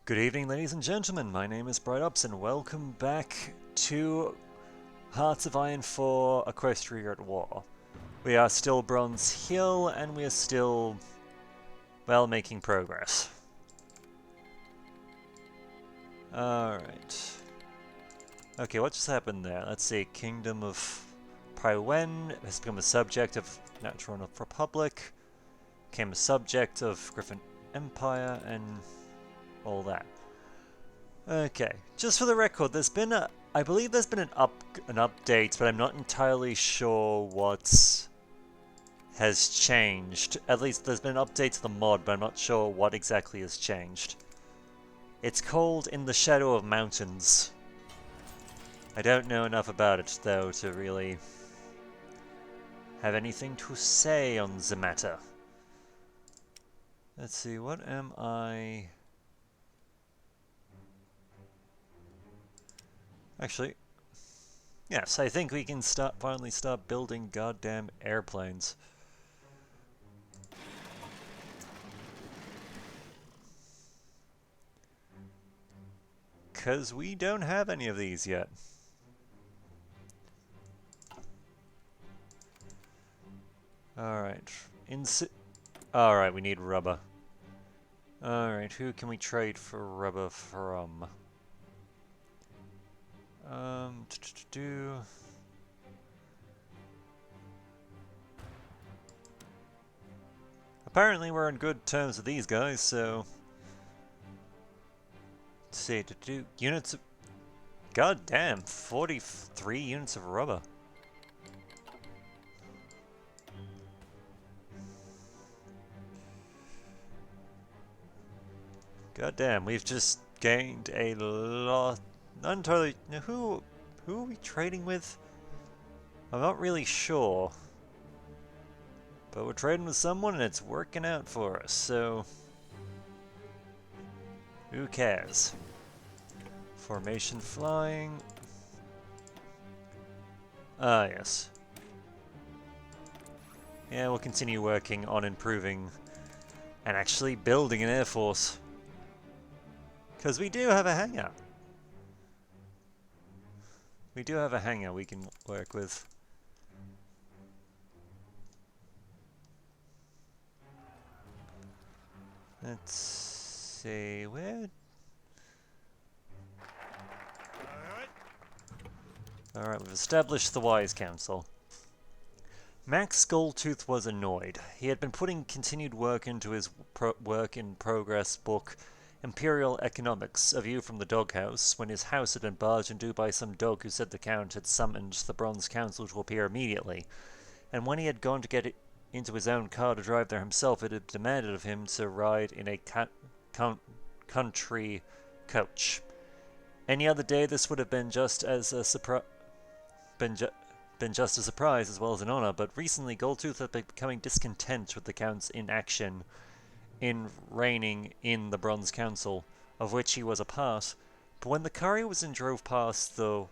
Good evening, ladies and gentlemen. My name is Bright and welcome back to Hearts of Iron 4 Equestria at War. We are still Bronzehill, and we are still, well, making progress. Alright. Okay, what just happened there? Let's see. Kingdom of Prywen has become a subject of Natural Republic, became a subject of Griffin Empire, and all that. Okay, just for the record, I believe there's been an update, but I'm not entirely sure what has changed. At least there's been an update to the mod, but I'm not sure what exactly has changed. It's called In the Shadow of Mountains. I don't know enough about it, though, to really have anything to say on the matter. Let's see, what am I... Actually, yes, I think we can finally start building goddamn airplanes. Because we don't have any of these yet. Alright. Alright, we need rubber. Alright, who can we trade for rubber from? Apparently we're on good terms with these guys, so... Let's see, units of... God damn, 43 units of rubber. God damn, we've just gained a lot... Not entirely... Who are we trading with? I'm not really sure. But we're trading with someone and it's working out for us, so... Who cares? Formation flying... Ah, yes. Yeah, we'll continue working on improving and actually building an air force. Because we do have a hangar. We do have a hangar we can work with. Let's see, where... Alright, we've established the Wise Council. Max Goldtooth was annoyed. He had been putting continued work into his work-in-progress book, Imperial Economics, A View from the Doghouse, when his house had been barged into by some dog who said the Count had summoned the Bronze Council to appear immediately, and when he had gone to get it into his own car to drive there himself, it had demanded of him to ride in a country coach. Any other day this would have been just as a surprise... been just a surprise as well as an honor, but recently Goldtooth had been becoming discontent with the Count's inaction in reigning in the Bronze Council, of which he was a part. But when the Kariwazin drove past the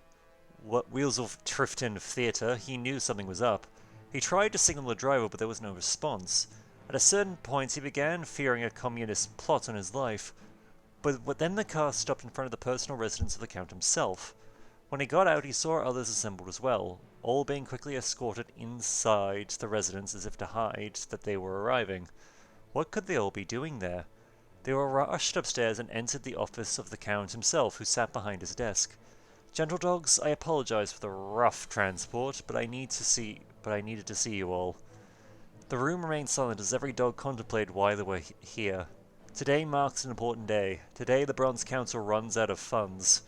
Wheels of Trifton Theatre, he knew something was up. He tried to signal the driver, but there was no response. At a certain point, he began fearing a communist plot on his life, but then the car stopped in front of the personal residence of the Count himself. When he got out, he saw others assembled as well, all being quickly escorted inside the residence as if to hide that they were arriving. What could they all be doing there? They were rushed upstairs and entered the office of the Count himself, who sat behind his desk. Gentle dogs, I apologize for the rough transport, but I needed to see you all. The room remained silent as every dog contemplated why they were here. Today marks an important day. Today the Bronze Council runs out of funds.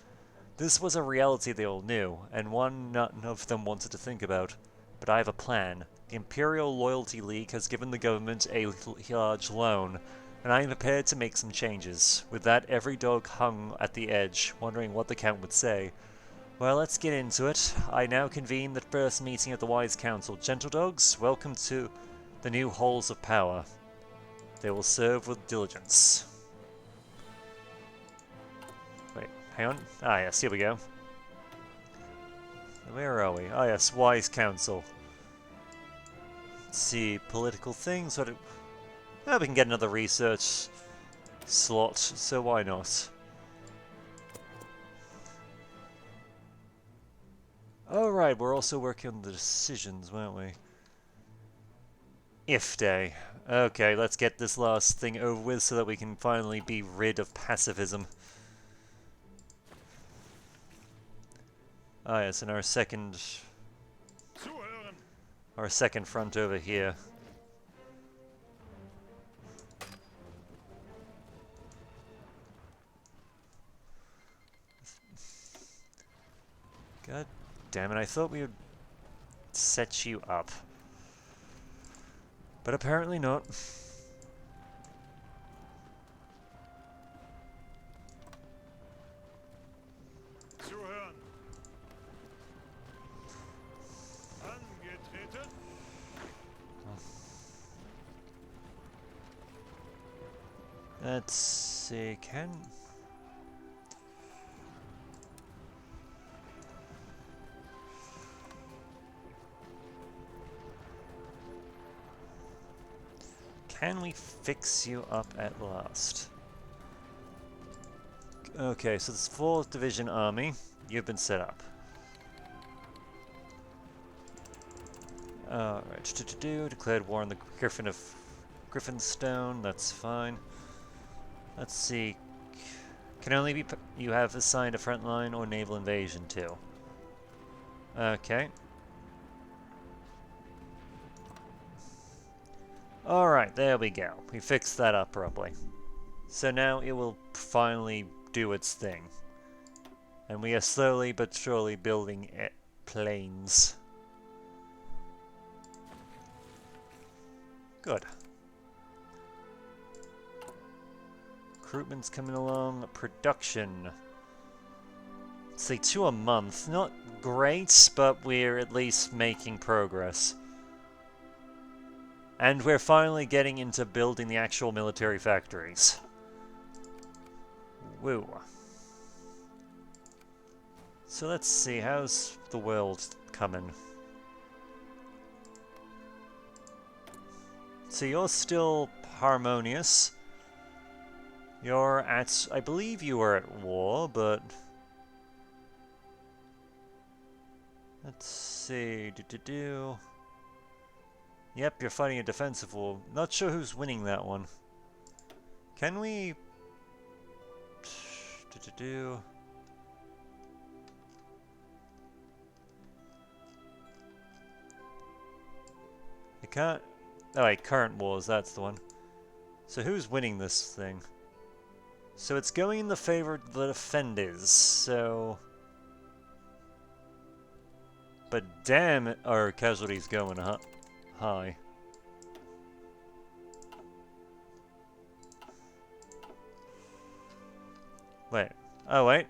This was a reality they all knew, and one none of them wanted to think about. But I have a plan. The Imperial Loyalty League has given the government a large loan, and I am prepared to make some changes. With that, every dog hung at the edge, wondering what the Count would say. Well, let's get into it. I now convene the first meeting of the Wise Council. Gentle dogs, welcome to the new halls of power. They will serve with diligence. Wait, hang on. Ah, yes, here we go. Where are we? Ah, yes, Wise Council. Let's see, political things. We can get another research slot, so why not? Oh, right, we're also working on the decisions, weren't we? If day. Okay, let's get this last thing over with so that we can finally be rid of pacifism. Ah, yes, and our second front over here. God damn it, I thought we would set you up. But apparently not. Let's see, can we fix you up at last? Okay, so this 4th Division Army, you've been set up. Alright, declared war on the Griffin of Griffinstone, that's fine. Let's see, can only be, you have assigned a frontline or naval invasion too. Okay. Alright, there we go. We fixed that up properly. So now it will finally do its thing. And we are slowly but surely building planes. Good. Recruitment's coming along. Production. Let's say 2 a month. Not great, but we're at least making progress. And we're finally getting into building the actual military factories. Woo. So let's see, how's the world coming? So you're still harmonious. You're at, I believe you were at war, but... Let's see, Yep, you're fighting a defensive war. Not sure who's winning that one. Can we... I can't... Oh wait, current wars, that's the one. So who's winning this thing? So it's going in the favor of the defenders, so... But damn it, our casualties going high. Wait. Oh, wait.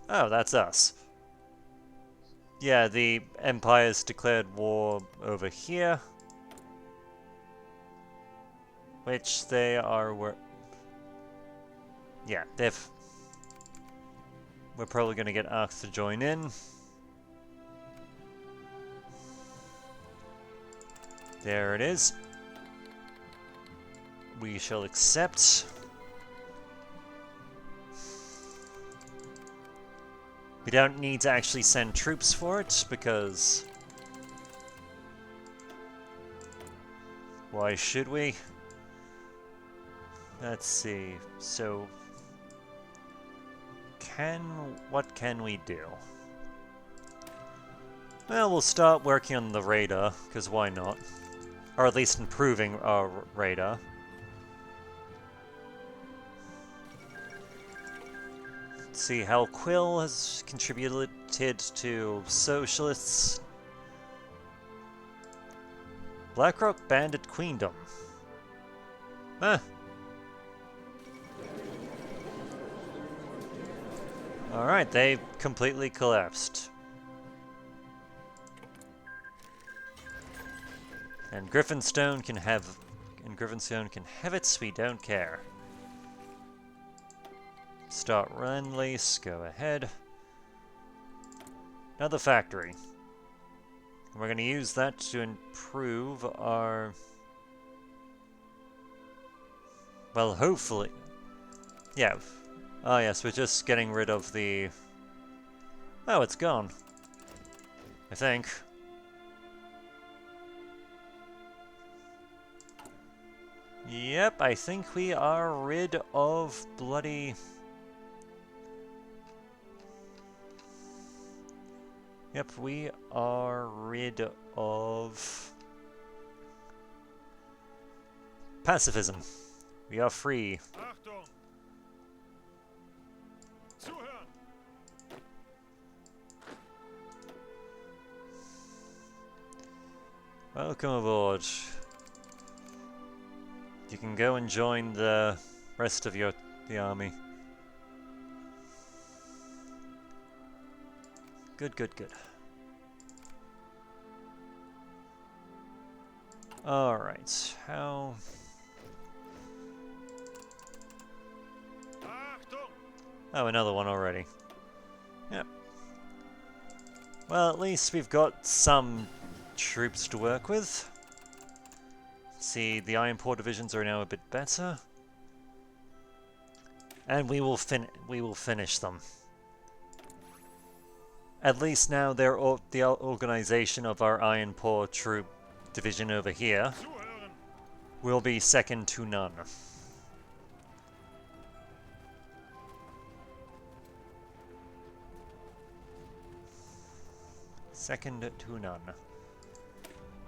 Oh, that's us. Yeah, the Empire's declared war over here. Which they are... Yeah, we're probably going to get asked to join in. There it is. We shall accept. We don't need to actually send troops for it, because... Why should we? Let's see, so... What can we do? Well, we'll start working on the radar, because why not? Or at least improving our radar. Let's see how Quill has contributed to socialists. Blackrock Bandit Queendom. Huh. Alright, they completely collapsed. And Griffinstone can have it, we don't care. Start run lease, go ahead. Another factory. And we're going to use that to improve our... Well, hopefully... Yeah. Oh yes, we're just getting rid of the... Oh, it's gone. I think. Yep, I think we are rid of bloody... Yep, we are rid of... pacifism. We are free. Achtung! Zuhören! Welcome aboard. You can go and join the rest of the army. Good, good, good. Alright, how... Achtung! Oh, another one already. Yep. Well, at least we've got some troops to work with. See, the Iron Paw divisions are now a bit better. And we will finish them. At least now they're the organization of our Iron Paw troop division over here Zuhören! will be second to none. Second to none.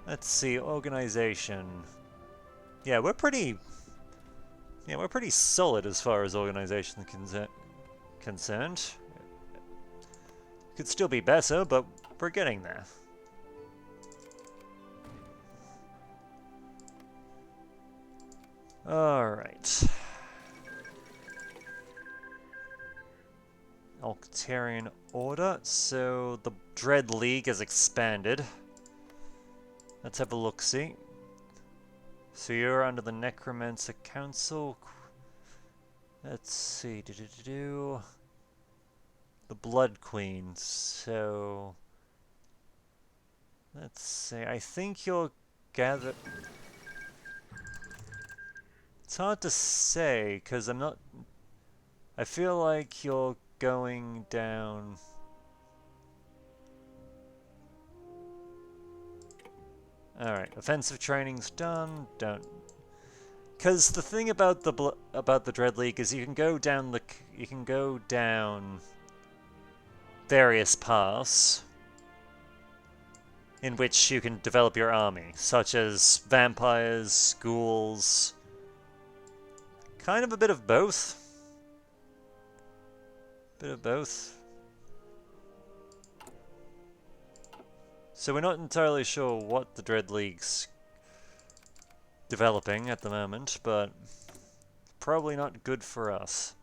Let's see, organization. Yeah, we're pretty solid as far as organization is concerned. Could still be better, but we're getting there. Alright. Alctarian Order. So the Dread League has expanded. Let's have a look-see. So you're under the Necromancer Council. Let's see. The Blood Queen. So let's see. I think you'll gather. It's hard to say because I'm not. I feel like you're going down. Alright, offensive training's done. Don't, because the thing about the Dread League is you can go down various paths in which you can develop your army, such as vampires, ghouls, kind of a bit of both. Bit of both. So we're not entirely sure what the Dread League's developing at the moment, but probably not good for us.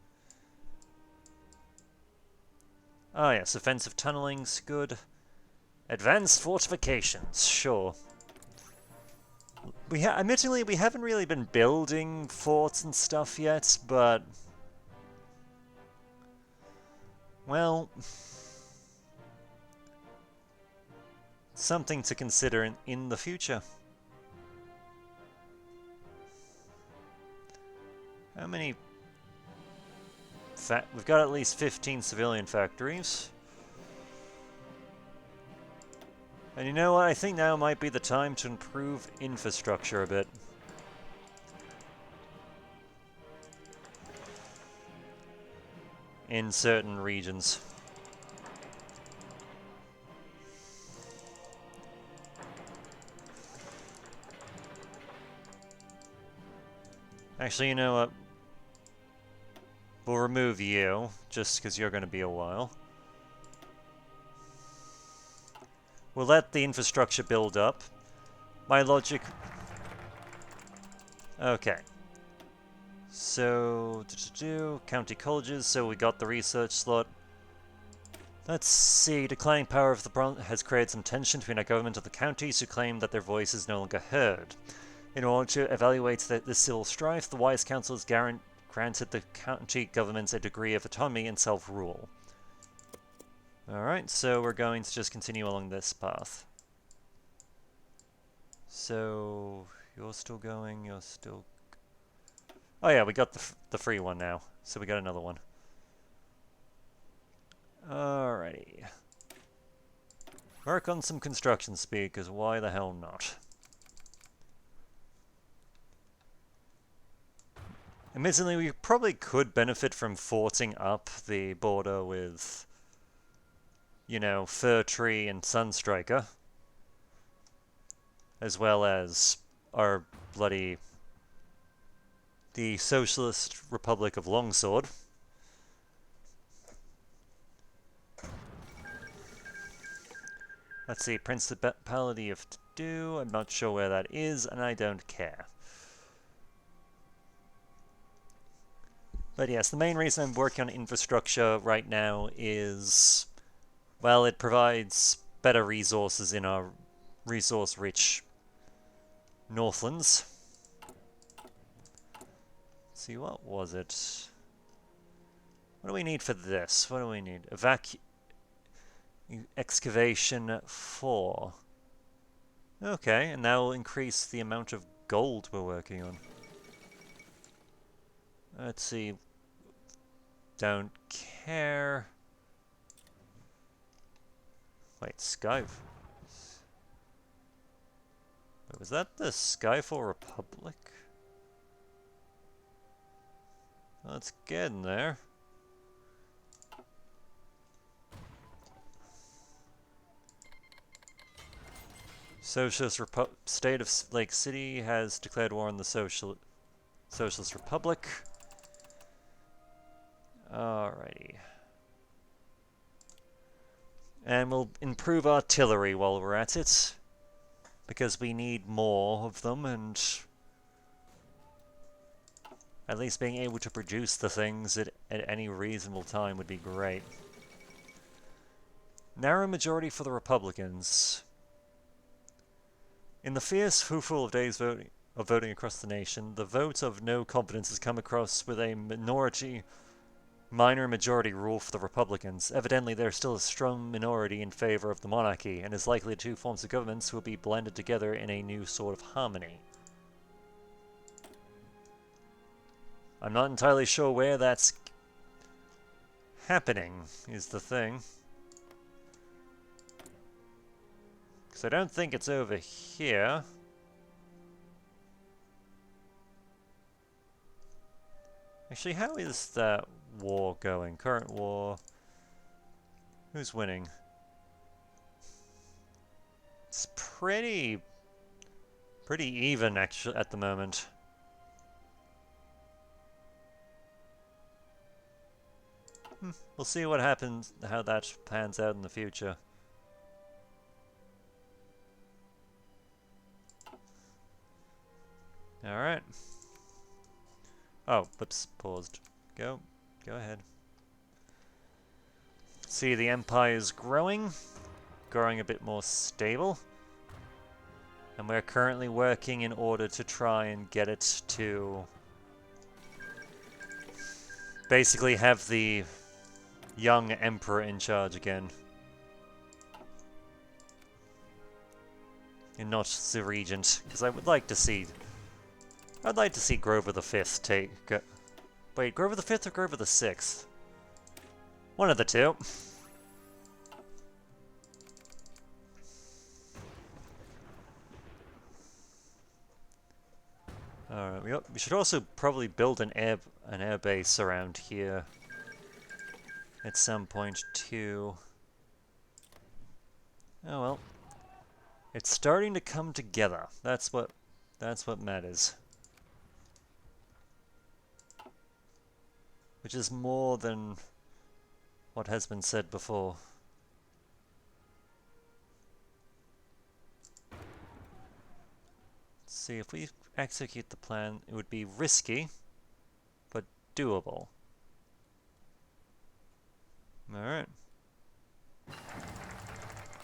Ah yes, offensive tunneling's good. Advanced fortifications, sure. Admittedly, we haven't really been building forts and stuff yet, but... well... something to consider in the future. How many... we've got at least 15 civilian factories. And you know what? I think now might be the time to improve infrastructure a bit. In certain regions. Actually, you know what? We'll remove you, just because you're going to be a while. We'll let the infrastructure build up. My logic... okay. So, county colleges, so we got the research slot. Let's see, declining power of the Bronze has created some tension between our government and the counties who claim that their voice is no longer heard. In order to evaluate this civil strife, the Wise Council has granted the county governments a degree of autonomy and self-rule. Alright, so we're going to just continue along this path. So, you're still going, you're still... oh yeah, we got the free one now, so we got another one. Alrighty. Work on some construction speed, because why the hell not? Admittedly, we probably could benefit from forting up the border with, you know, Fir Tree and Sunstriker, as well as our bloody the Socialist Republic of Longsword. Let's see, Principality of Tadu, I'm not sure where that is, and I don't care. But yes, the main reason I'm working on infrastructure right now is, well, it provides better resources in our resource-rich Northlands. Let's see, what was it? What do we need for this? What do we need? Excavation 4. Okay, and that will increase the amount of gold we're working on. Let's see. Don't care. Wait, Sky... Wait, was that the Skyfall Republic? Let's get in there. Socialist State of Lake City has declared war on the Socialist Republic. Alrighty. And we'll improve artillery while we're at it, because we need more of them, and at least being able to produce the things at any reasonable time would be great. Narrow majority for the Republicans. In the fierce foo-foo of days voting across the nation, the vote of no confidence has come across with a minor majority rule for the Republicans. Evidently, there's still a strong minority in favor of the monarchy, and is likely the two forms of governments will be blended together in a new sort of harmony. I'm not entirely sure where that's happening, is the thing. Because I don't think it's over here. Actually, how is that war going? Current war. Who's winning? It's pretty even, actually, at the moment. We'll see what happens, how that pans out in the future. Alright. Oh, whoops, paused. Go ahead. See, the Empire's growing a bit more stable. And we're currently working in order to try and get it to basically have the young Emperor in charge again. And not the Regent, because I would like to see... I'd like to see Grover the Fifth take... Wait, Grover the Fifth or Grover the Sixth? One of the two. Alright, we should also probably build an air base around here at some point too. Oh well. It's starting to come together. That's what matters. Which is more than what has been said before. Let's see, if we execute the plan, it would be risky, but doable. Alright.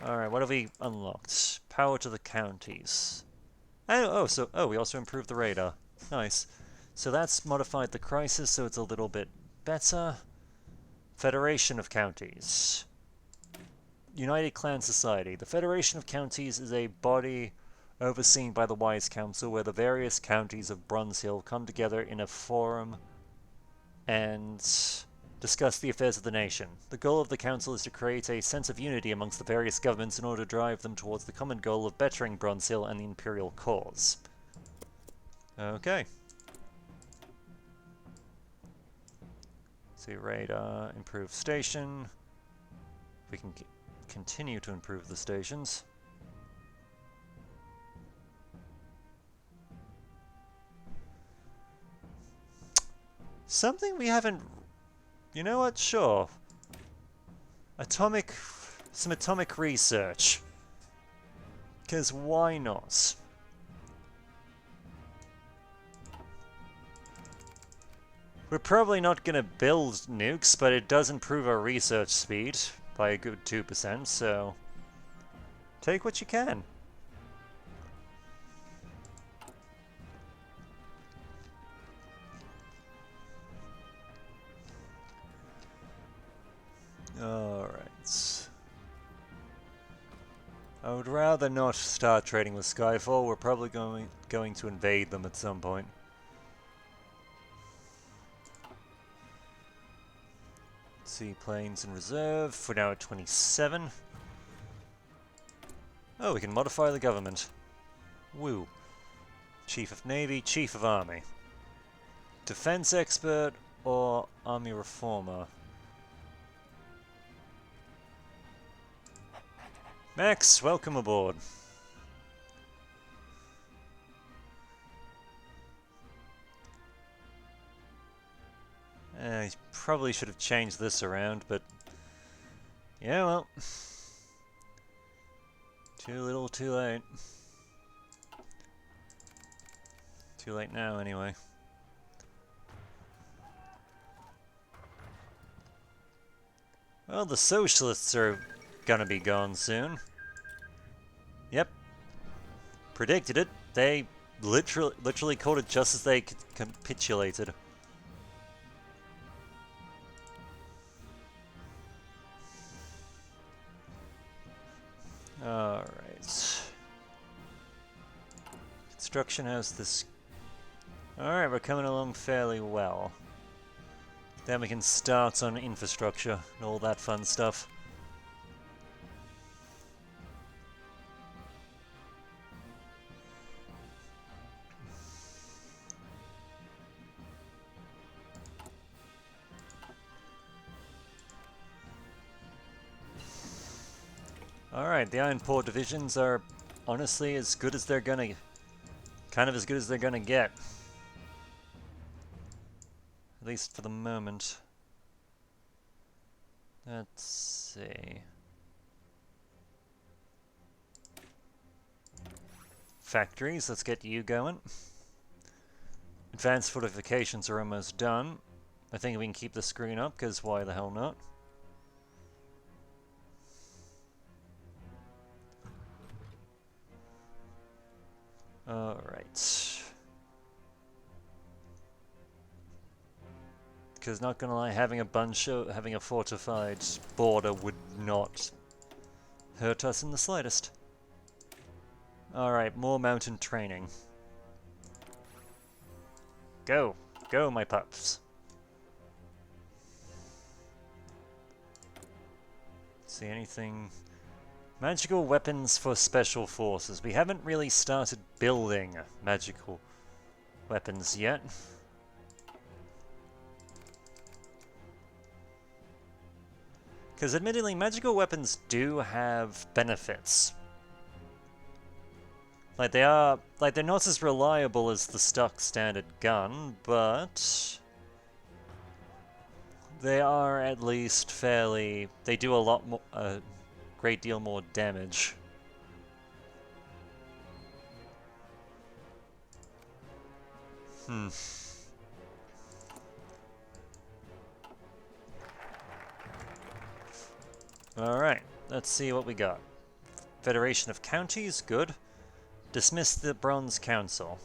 Alright, what have we unlocked? Power to the counties. Oh, we also improved the radar. Nice. So that's modified the crisis, so it's a little bit better. Federation of Counties. United Clan Society. The Federation of Counties is a body overseen by the Wise Council, where the various counties of Bronzehill come together in a forum and Discuss the affairs of the nation. The goal of the Council is to create a sense of unity amongst the various governments in order to drive them towards the common goal of bettering Bronzehill and the Imperial cause. Okay. See, radar, improve station. We can continue to improve the stations. Something we haven't... You know what? Sure. Some atomic research. Because why not? We're probably not going to build nukes, but it does improve our research speed by a good 2%, so... Take what you can. Alright. I would rather not start trading with Skyfall. We're probably going to invade them at some point. Seaplanes in reserve. We're now at 27. Oh, we can modify the government. Woo. Chief of Navy, Chief of Army. Defense expert or Army reformer? Max, welcome aboard. I probably should have changed this around, but... Yeah, well. Too little, too late. Too late now, anyway. Well, the socialists are gonna be gone soon. Yep. Predicted it. They literally called it just as they capitulated. Alright. Construction has this... Alright, we're coming along fairly well. Then we can start on infrastructure and all that fun stuff. Alright, the Iron Port divisions are honestly as good as they're gonna... kind of as good as they're gonna get. At least for the moment. Let's see... Factories, let's get you going. Advanced fortifications are almost done. I think we can keep the screen up, because why the hell not? Alright. Because not gonna lie, having a fortified border would not hurt us in the slightest. Alright, more mountain training. Go! Go, my pups! See anything... Magical weapons for special forces. We haven't really started building magical weapons yet. Because admittedly, magical weapons do have benefits. Like they're not as reliable as the stock standard gun, but they are at least fairly... They do a lot more... great deal more damage. Alright, let's see what we got. Federation of Counties, good. Dismiss the Bronze Council.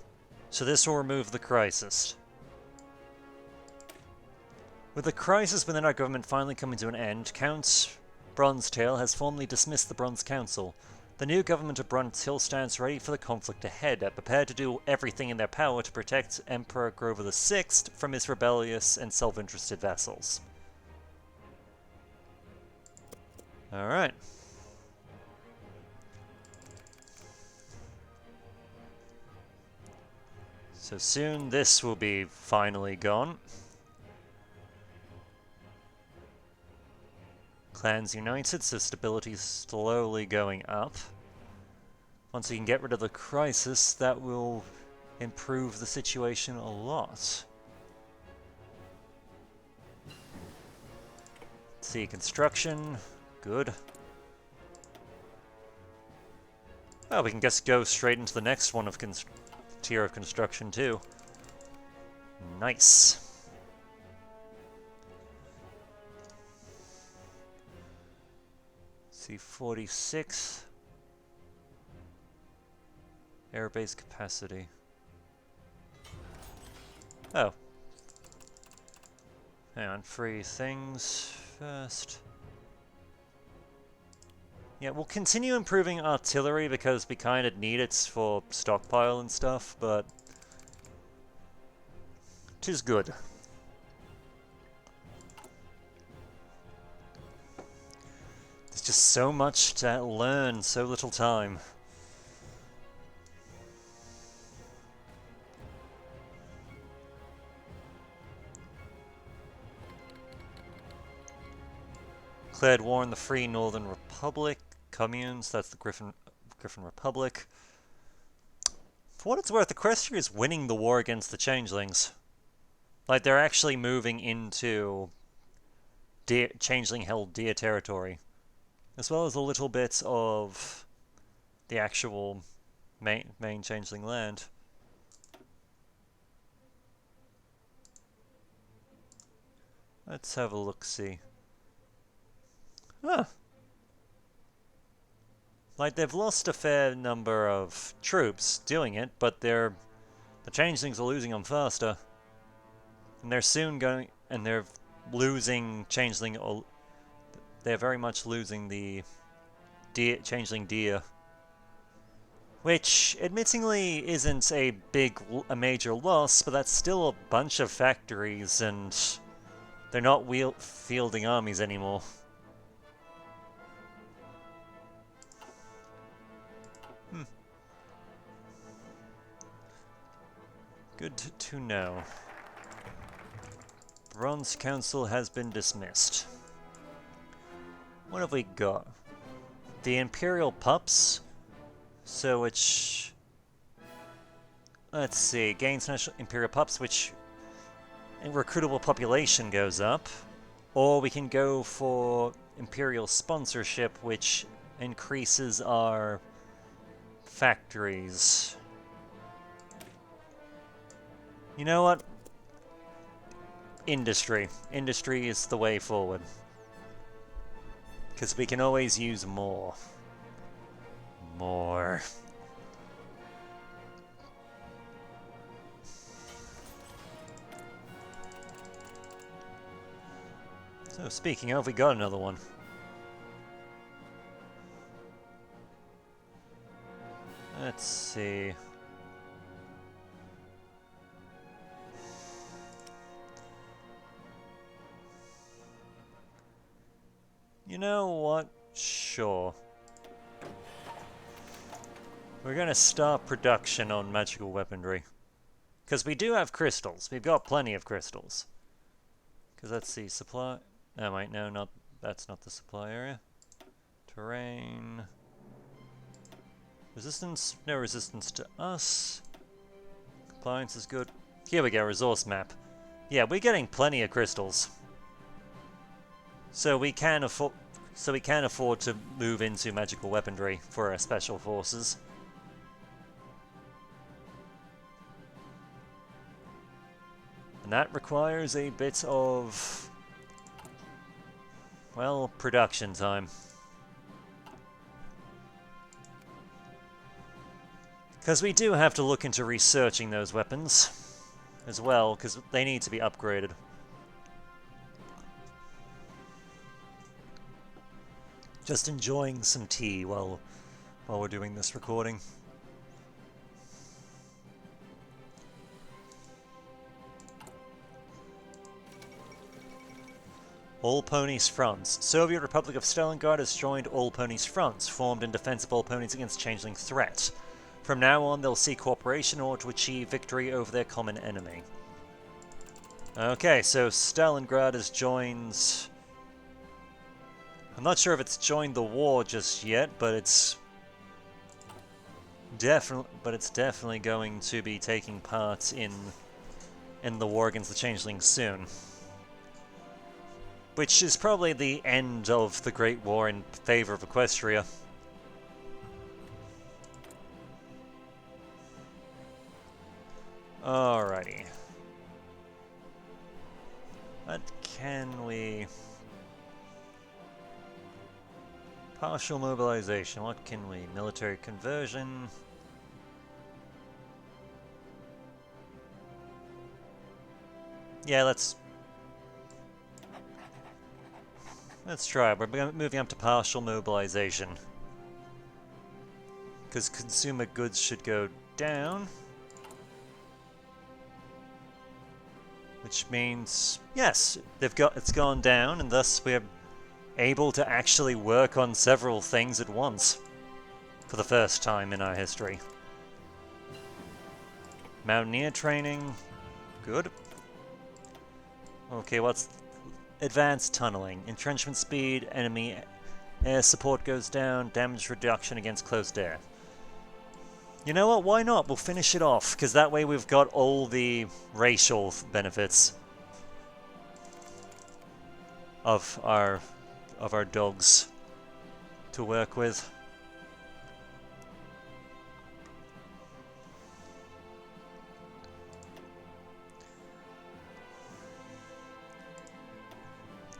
So this will remove the crisis. With the crisis within our government finally coming to an end, Count Bronzetail has formally dismissed the Bronze Council. The new government of Bronzehill stands ready for the conflict ahead, prepared to do everything in their power to protect Emperor Grover VI from his rebellious and self-interested vassals. Alright. So soon this will be finally gone. Clans united, so stability's slowly going up. Once we can get rid of the crisis, that will improve the situation a lot. Let's see, construction, good. Oh, we can just go straight into the next one of tier of construction too. Nice. See, 46. Airbase capacity. Oh. Hang on, free things first. Yeah, we'll continue improving artillery because we kind of need it for stockpile and stuff, but 'tis good. There's just so much to learn, so little time. Declared war on the Free Northern Republic communes. That's the Griffin Republic. For what it's worth, Equestria is winning the war against the Changelings. Like, they're actually moving into Changeling-held Deer territory, as well as a little bit of the actual main Changeling land. Let's have a look-see. Huh. Like, they've lost a fair number of troops doing it, but the Changelings are losing them faster. And they're soon going, and they're losing Changeling, they're very much losing the Changeling Deer. Which, admittingly, isn't a major loss, but that's still a bunch of factories, and they're not fielding armies anymore. Good to know. Bronze Council has been dismissed. What have we got? The Imperial Pups. So which... Let's see. Gains National Imperial Pups, which... recruitable population goes up. Or we can go for Imperial Sponsorship, which increases our factories. You know what? Industry. Industry is the way forward. Because we can always use more. More. So, speaking of, we got another one. Let's see. You know what? Sure. We're gonna start production on magical weaponry. Because we do have crystals. We've got plenty of crystals. Because let's see, supply... Oh wait, no, that's not the supply area. Terrain... Resistance? No resistance to us. Compliance is good. Here we go, resource map. Yeah, we're getting plenty of crystals. So we can afford to move into magical weaponry for our special forces. And that requires a bit of, well, production time. Because we do have to look into researching those weapons as well, because they need to be upgraded. Just enjoying some tea while we're doing this recording. All Ponies Fronts. Soviet Republic of Stalingrad has joined All Ponies Fronts, formed in defense of all ponies against changeling threat. From now on, they'll seek cooperation in order to achieve victory over their common enemy. Okay, so Stalingrad has joined... I'm not sure if it's joined the war just yet, but it's definitely going to be taking part in the war against the changelings soon. Which is probably the end of the Great War in favor of Equestria. Alrighty. What can we... Partial mobilization, what can we... Military conversion... Yeah, let's try it. We're moving up to partial mobilization. Because consumer goods should go down. Which means, yes, it's gone down, and thus we're able to actually work on several things at once. For the first time in our history. Mountaineer training. Good. Okay, what's... Advanced tunneling. Entrenchment speed, enemy air support goes down, damage reduction against closed air. You know what, why not? We'll finish it off, because that way we've got all the racial benefits of our dogs to work with.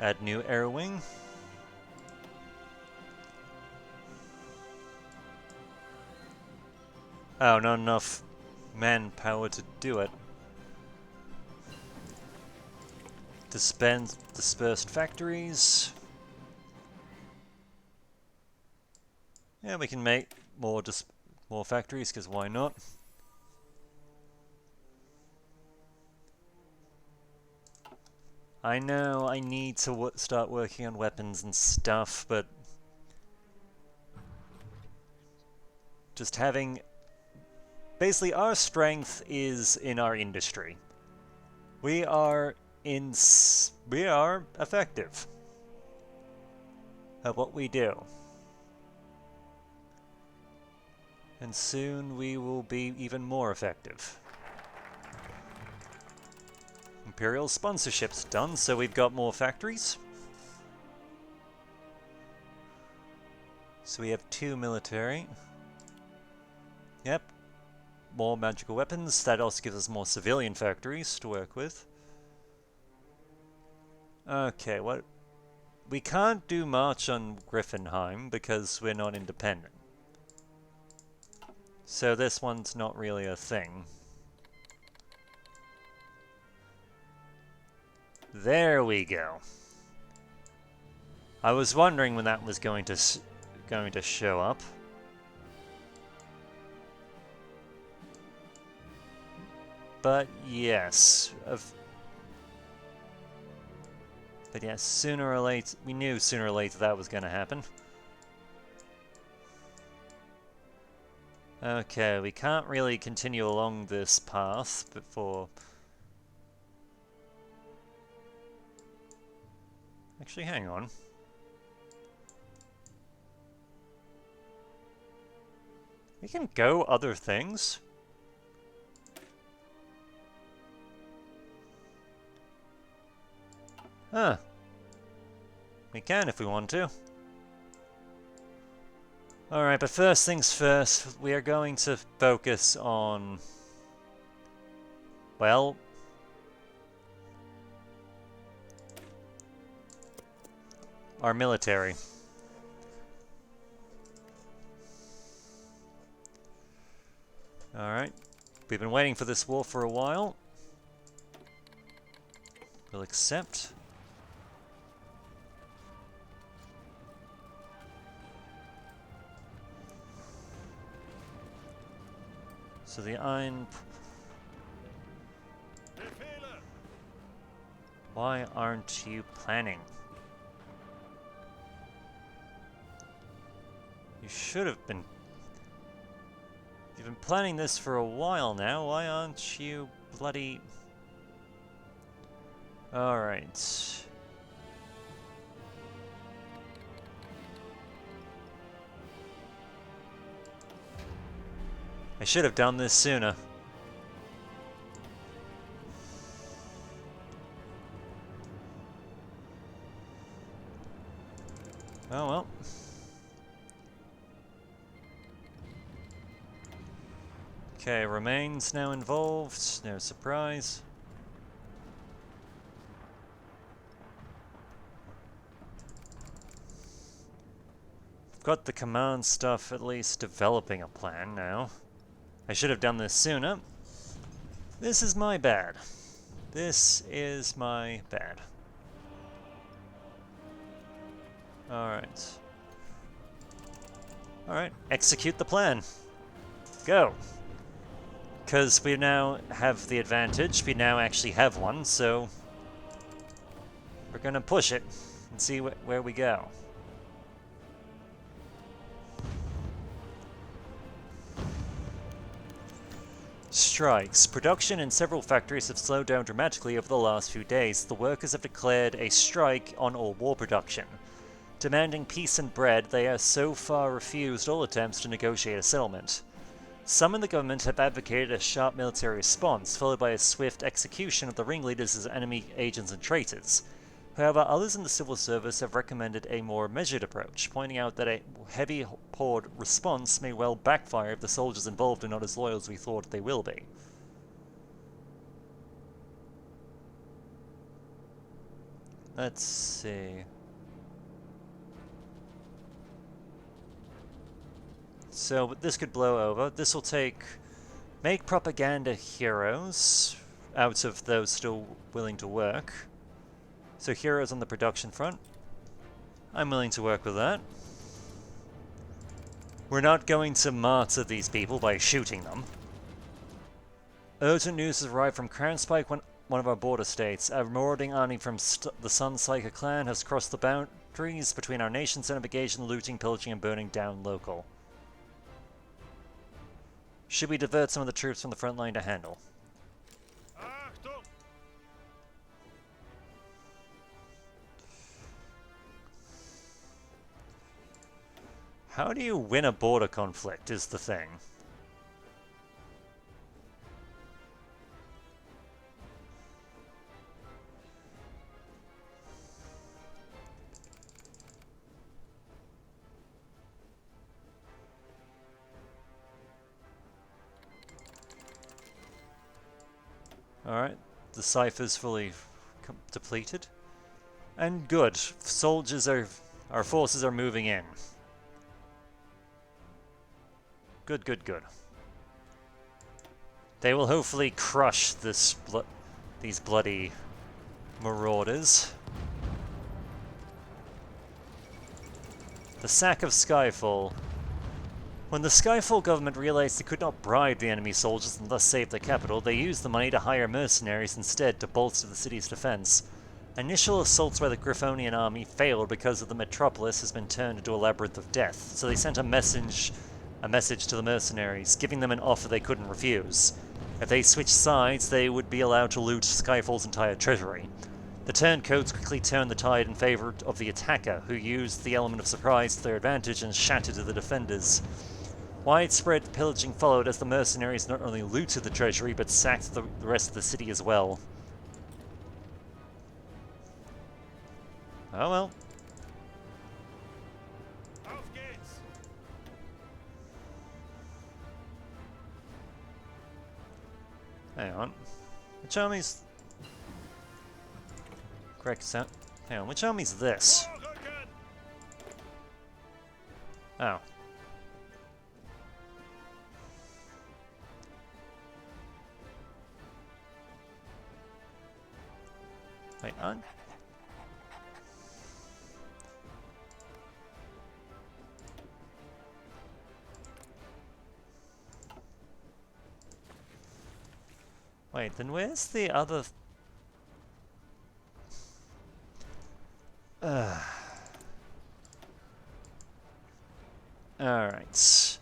Add new air wing. Oh, not enough manpower to do it. Dispersed factories. Yeah, we can make more factories, because why not? I know I need to start working on weapons and stuff, but just having... Basically, our strength is in our industry. We are effective at what we do. And soon we will be even more effective. Imperial sponsorship's done, so we've got more factories. So we have 2 military. Yep. More magical weapons. That also gives us more civilian factories to work with. Okay, what... We can't do much on Griffinheim because we're not independent. So this one's not really a thing. There we go. I was wondering when that was going to show up. But yes, sooner or later, we knew sooner or later that was going to happen. Okay, we can't really continue along this path before... Actually, hang on. We can go other things. Huh. We can if we want to. Alright, but first things first, we are going to focus on... Well... our military. Alright. We've been waiting for this war for a while. We'll accept. So the iron... Why aren't you planning? You should have been... You've been planning this for a while now. Why aren't you bloody... Alright. I should have done this sooner. Oh well. Okay, remains now involved. No surprise. Got the command stuff at least developing a plan now. I should have done this sooner. This is my bad. This is my bad. Alright. Alright, execute the plan. Go! Because we now have the advantage, we now actually have one, so... we're gonna push it and see where we go. Strikes. Production in several factories have slowed down dramatically over the last few days. The workers have declared a strike on all war production. Demanding peace and bread, they have so far refused all attempts to negotiate a settlement. Some in the government have advocated a sharp military response, followed by a swift execution of the ringleaders as enemy agents and traitors. However, others in the civil service have recommended a more measured approach, pointing out that a heavy-poured response may well backfire if the soldiers involved are not as loyal as we thought they will be. Let's see... So this could blow over. This will make propaganda heroes out of those still willing to work. So heroes on the production front. I'm willing to work with that. We're not going to martyr these people by shooting them. Urgent news has arrived from Crownspike, one of our border states. A marauding army from the Suncycle clan has crossed the boundaries between our nations and began looting, pillaging, and burning down local. Should we divert some of the troops from the front line to handle? How do you win a border conflict is the thing. Alright, the cipher's fully depleted. And good, our forces are moving in. Good, good, good. They will hopefully crush these bloody marauders. The sack of Skyfall. When the Skyfall government realized they could not bribe the enemy soldiers and thus save the capital, they used the money to hire mercenaries instead to bolster the city's defense. Initial assaults by the Griffonian army failed because of the metropolis has been turned into a labyrinth of death, so they sent a message to the mercenaries, giving them an offer they couldn't refuse. If they switched sides, they would be allowed to loot Skyfall's entire treasury. The turncoats quickly turned the tide in favor of the attacker, who used the element of surprise to their advantage and shattered the defenders. Widespread pillaging followed as the mercenaries not only looted the treasury, but sacked the rest of the city as well. Oh well. Hang on. Which army's... Correct sound. Hang on, which army's this? Oh. Wait, on? Wait, then where's the other... Alright.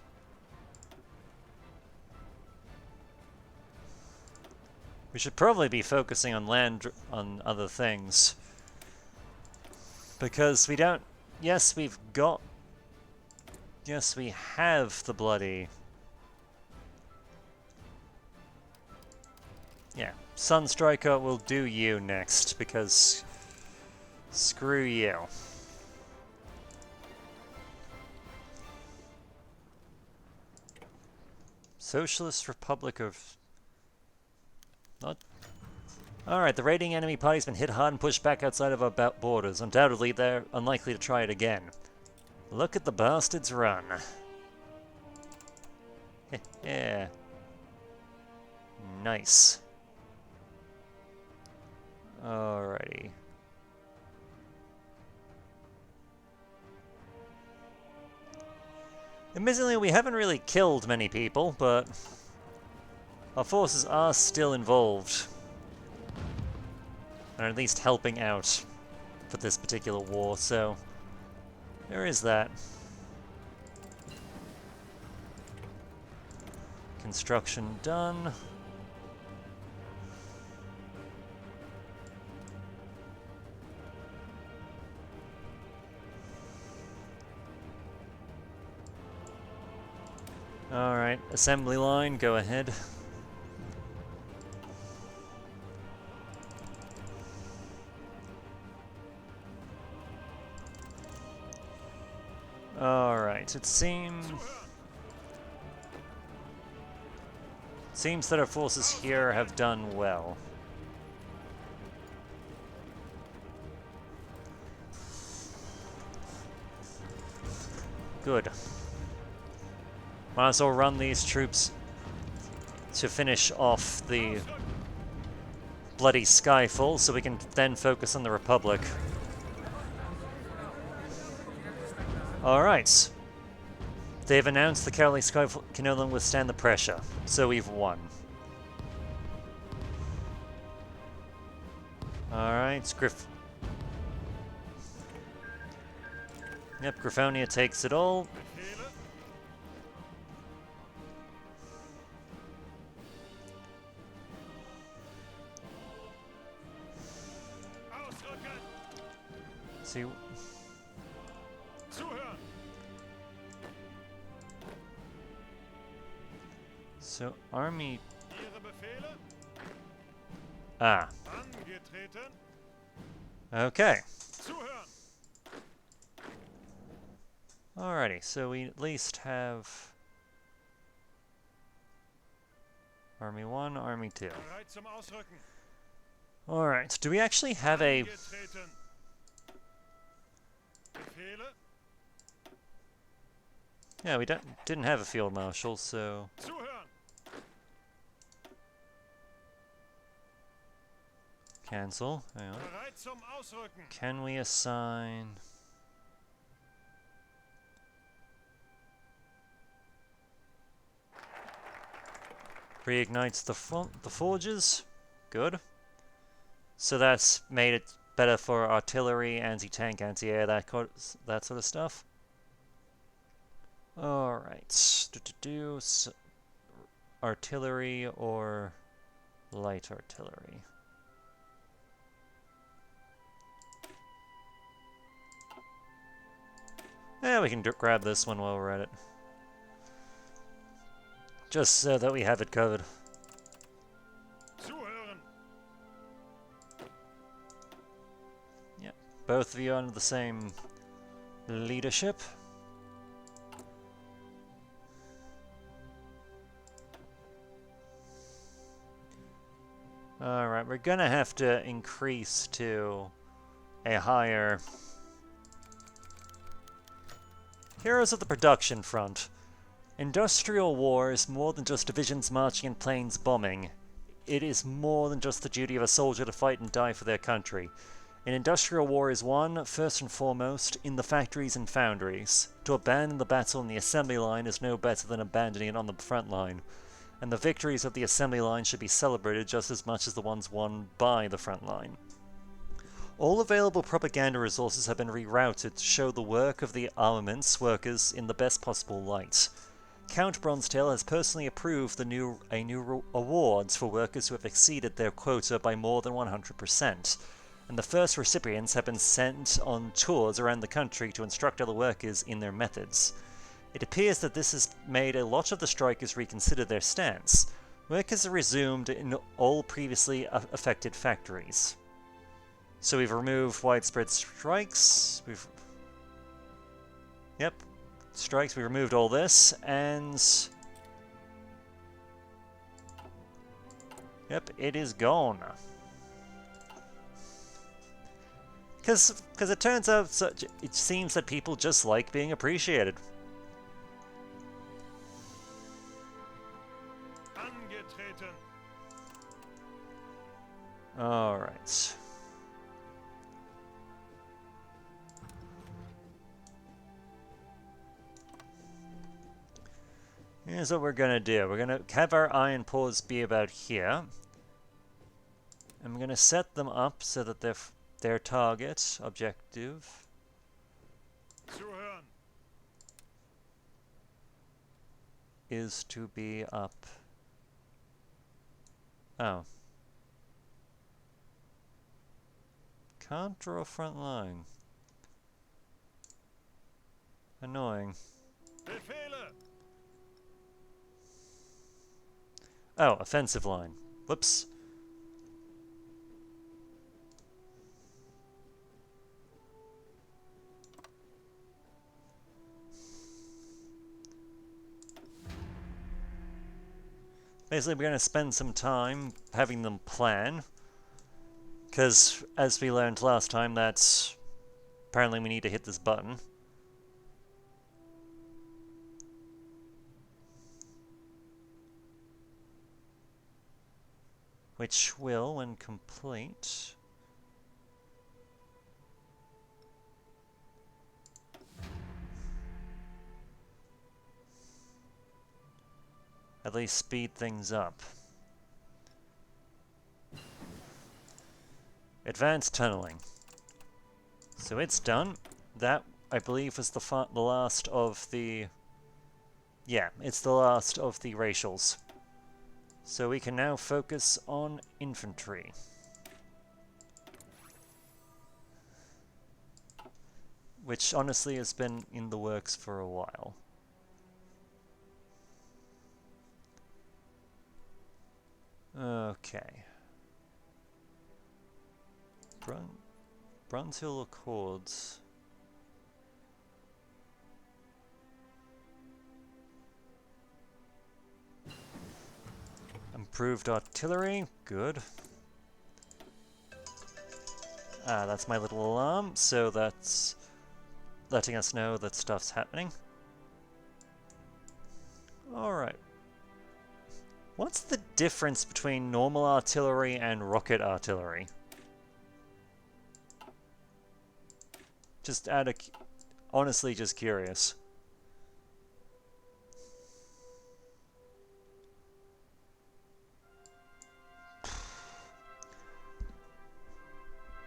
We should probably be focusing on on other things. Because we don't... Yes, we've got... Yes, we have the bloody... Yeah, Sunstriker will do you next, because... Screw you. Socialist Republic of... Not... Alright, the raiding enemy party's been hit hard and pushed back outside of our borders. Undoubtedly, they're unlikely to try it again. Look at the bastards run. Yeah. Nice. Alrighty. Admittedly, we haven't really killed many people, but our forces are still involved. Or at least helping out for this particular war, so there is that. Construction done. Alright, assembly line, go ahead. Alright, it seems that our forces here have done well. Good. Might as well run these troops to finish off the bloody Skyfall so we can then focus on the Republic. Alright. They've announced the Cowley Skyfall can no longer withstand the pressure, so we've won. Alright, Yep, Griffonia takes it all. See. So, army... Ah. Okay. Alrighty, so we at least have... Army 1, Army 2. Alright, do we actually have a... Yeah, we didn't have a field marshal, so... Cancel. Hang on. Can we assign... Reignites the forges. Good. So that's made it better for artillery, anti-tank, anti-air, that sort of stuff. Alright. Artillery or light artillery. Yeah, we can grab this one while we're at it. Just so that we have it covered. Yep, both of you under the same leadership. Alright, we're gonna have to increase to a higher... Heroes of the production front. Industrial war is more than just divisions marching and planes bombing. It is more than just the duty of a soldier to fight and die for their country. An industrial war is won, first and foremost, in the factories and foundries. To abandon the battle in the assembly line is no better than abandoning it on the front line. And the victories of the assembly line should be celebrated just as much as the ones won by the front line. All available propaganda resources have been rerouted to show the work of the armaments workers in the best possible light. Count Bronzehill has personally approved a new awards for workers who have exceeded their quota by more than 100%, and the first recipients have been sent on tours around the country to instruct other workers in their methods. It appears that this has made a lot of the strikers reconsider their stance. Work has resumed in all previously affected factories. So we've removed widespread strikes. Yep, strikes. We removed all this, and yep, it is gone. Because it turns out it seems that people just like being appreciated. Alright. Here's what we're gonna do. We're gonna have our iron paws be about here. And we're gonna set them up so that their target objective is to be up. Oh. Can't draw a front line. Annoying. Oh, offensive line. Whoops. Basically, we're going to spend some time having them plan. Because, as we learned last time, that's... apparently we need to hit this button. Which will, when complete... at least speed things up. Advanced tunneling. So it's done. That, I believe, was the last of the... yeah, it's the last of the racials. So we can now focus on infantry. Which honestly has been in the works for a while. Okay. Bronzehill Accords. Improved artillery, good. Ah, that's my little alarm, so that's letting us know that stuff's happening. Alright. What's the difference between normal artillery and rocket artillery? Just honestly just curious.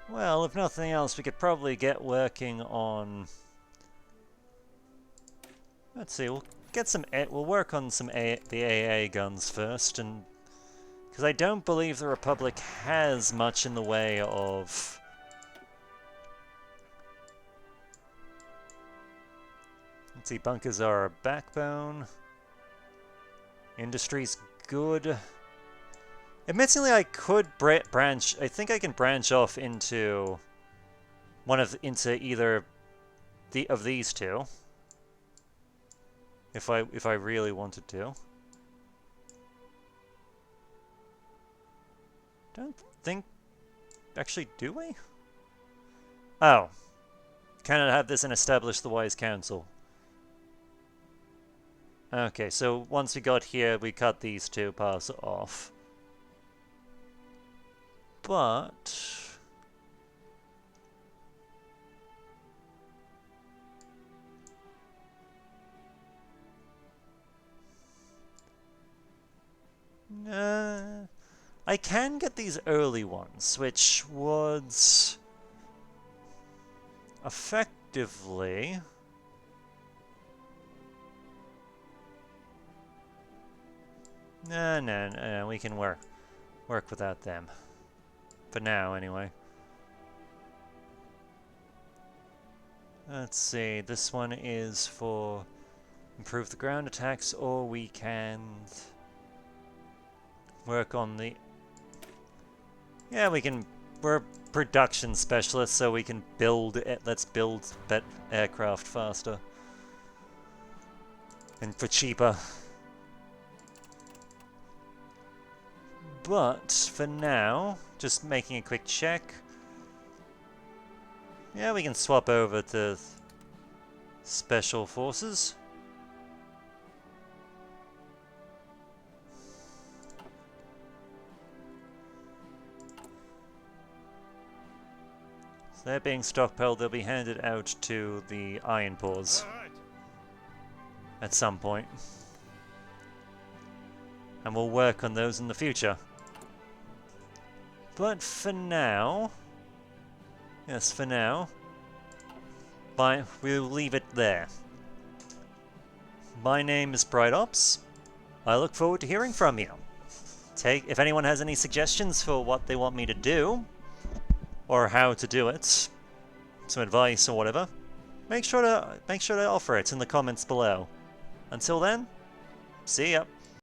Well, if nothing else, we could probably get working on... let's see, we'll work on the AA guns first, and... because I don't believe the Republic has much in the way of... let's see, bunkers are a backbone. Industry's good. Admittedly, I could branch... I think I can branch off into into either of these two. If I really wanted to. Don't think... actually, do we? Oh. Cannot have this and establish the Wise Council. Okay, so once we got here, we cut these two paths off. But... I can get these early ones, which was... effectively... No, we can work without them. For now, anyway. Let's see, this one is for improve the ground attacks, or we can work on the... Yeah, we can... We're production specialists, so we can build it. Let's build aircraft faster. And for cheaper. But, for now, just making a quick check. Yeah, we can swap over to Special Forces. So they're being stockpiled, they'll be handed out to the Iron Paws. At some point. And we'll work on those in the future. But for now... Yes, for now... we'll leave it there. My name is Bright Ops. I look forward to hearing from you. If anyone has any suggestions for what they want me to do, or how to do it, some advice or whatever, make sure to offer it in the comments below. Until then, see ya.